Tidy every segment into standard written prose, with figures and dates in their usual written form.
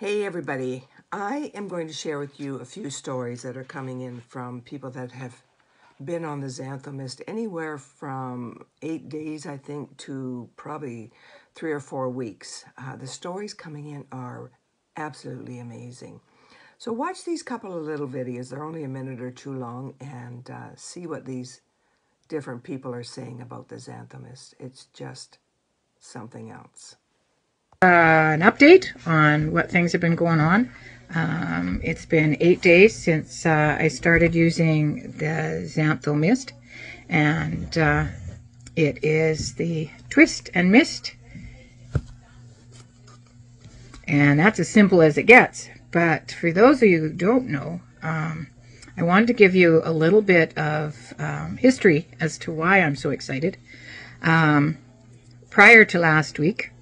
Hey everybody, I am going to share with you a few stories that are coming in from people that have been on the Xantho Mist anywhere from 8 days, I think, to probably 3 or 4 weeks. The stories coming in are absolutely amazing. So watch these couple of little videos, they're only a minute or two long, and see what these different people are saying about the Xantho Mist. It's just something else. An update on what things have been going on. It's been 8 days since I started using the Xantho Mist, and it is the Twist and Mist, and that's as simple as it gets. But for those of you who don't know, I wanted to give you a little bit of history as to why I'm so excited. Prior to last week,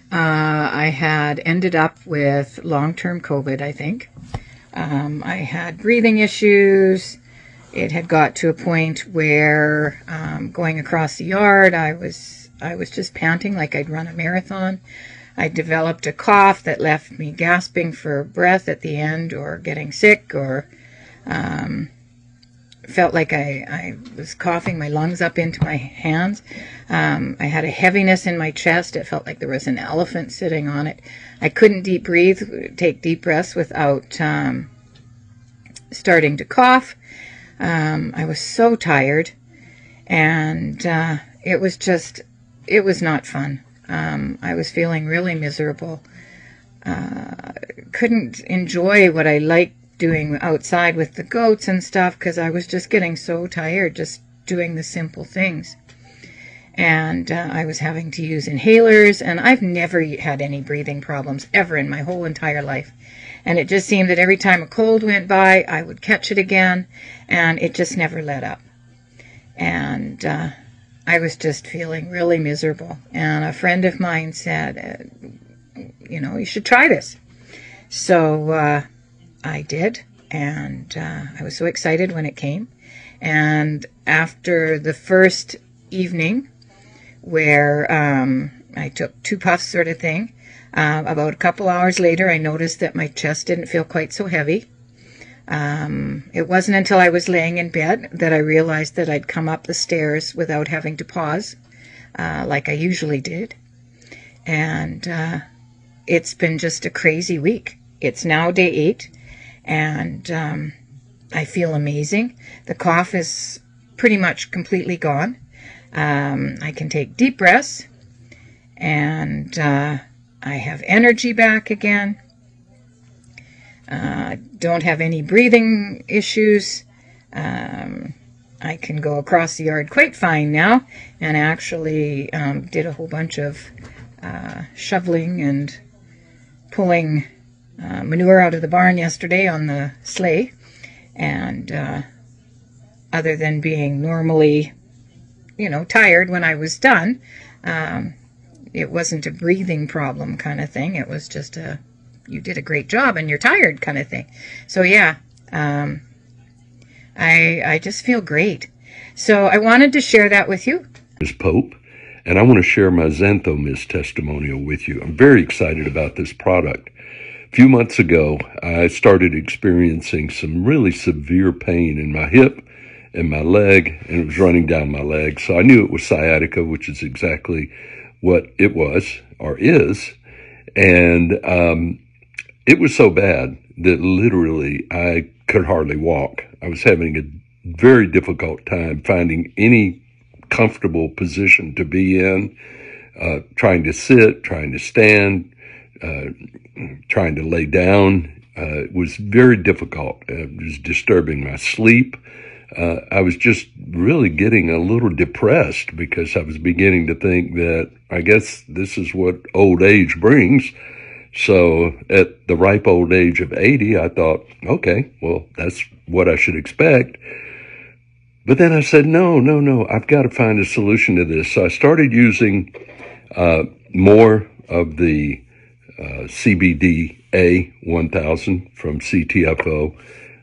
I had ended up with long-term COVID, I think. I had breathing issues. It had got to a point where going across the yard, I was just panting like I'd run a marathon. I developed a cough that left me gasping for breath at the end, or getting sick, or felt like I was coughing my lungs up into my hands. I had a heaviness in my chest. It felt like there was an elephant sitting on it. I couldn't take deep breaths without starting to cough. I was so tired, and it was not fun. I was feeling really miserable. Couldn't enjoy what I liked doing outside with the goats and stuff, because I was just getting so tired just doing the simple things. And I was having to use inhalers, and I've never had any breathing problems ever in my whole entire life. And it just seemed that every time a cold went by, I would catch it again, and it just never let up. And I was just feeling really miserable. And a friend of mine said, you should try this. So I did, and I was so excited when it came. And after the first evening, where I took 2 puffs sort of thing, about a couple hours later, I noticed that my chest didn't feel quite so heavy. It wasn't until I was laying in bed that I realized that I'd come up the stairs without having to pause, like I usually did. And it's been just a crazy week. It's now day 8. And I feel amazing. The cough is pretty much completely gone. I can take deep breaths, and I have energy back again. Don't have any breathing issues. I can go across the yard quite fine now, and actually did a whole bunch of shoveling and pulling manure out of the barn yesterday on the sleigh. And other than being normally, tired when I was done, it wasn't a breathing problem kind of thing. It was just you did a great job and you're tired kind of thing. So yeah, I just feel great. So I wanted to share that with you. Is Pope, and I want to share my Xantho Mist testimonial with you. I'm very excited about this product. A few months ago, I started experiencing some really severe pain in my hip and my leg, and it was running down my leg. So I knew it was sciatica, which is exactly what it was or is. And it was so bad that literally I could hardly walk. I was having a very difficult time finding any comfortable position to be in, trying to sit, trying to stand, trying to lay down. It was very difficult. It was disturbing my sleep. I was just really getting a little depressed because I was beginning to think that I guess this is what old age brings. So at the ripe old age of 80, I thought, okay, well, that's what I should expect. But then I said, no, I've got to find a solution to this. So I started using more of the CBD-A 1000 from CTFO.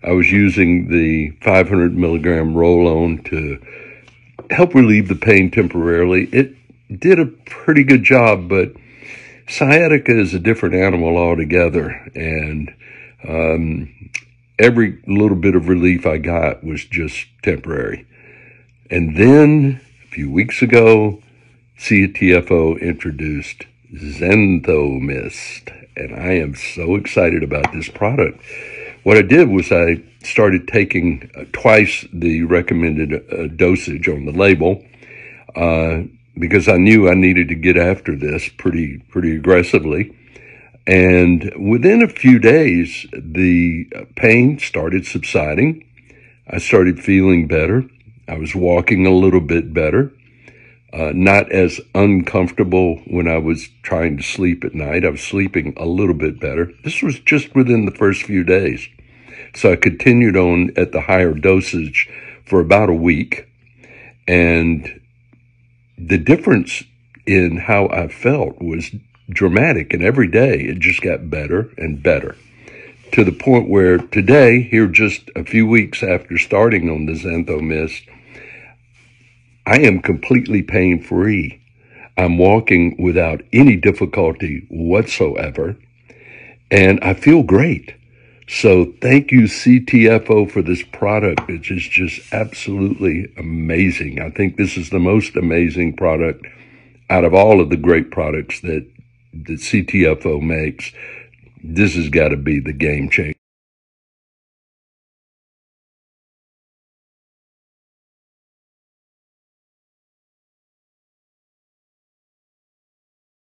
I was using the 500 milligram roll-on to help relieve the pain temporarily. It did a pretty good job, but Sciatica is a different animal altogether, and every little bit of relief I got was just temporary. And then a few weeks ago, CTFO introduced Xantho Mist, and I am so excited about this product. What I did was I started taking twice the recommended dosage on the label because I knew I needed to get after this pretty aggressively. And within a few days, the pain started subsiding. I started feeling better. I was walking a little bit better. Not as uncomfortable when I was trying to sleep at night. I was sleeping a little bit better. This was just within the first few days. So I continued on at the higher dosage for about a week. And the difference in how I felt was dramatic. And every day it just got better and better, to the point where today, here just a few weeks after starting on the Xantho Mist, I am completely pain-free. I'm walking without any difficulty whatsoever, and I feel great. So thank you, CTFO, for this product. It is just absolutely amazing. I think this is the most amazing product out of all of the great products that CTFO makes. This has got to be the game changer.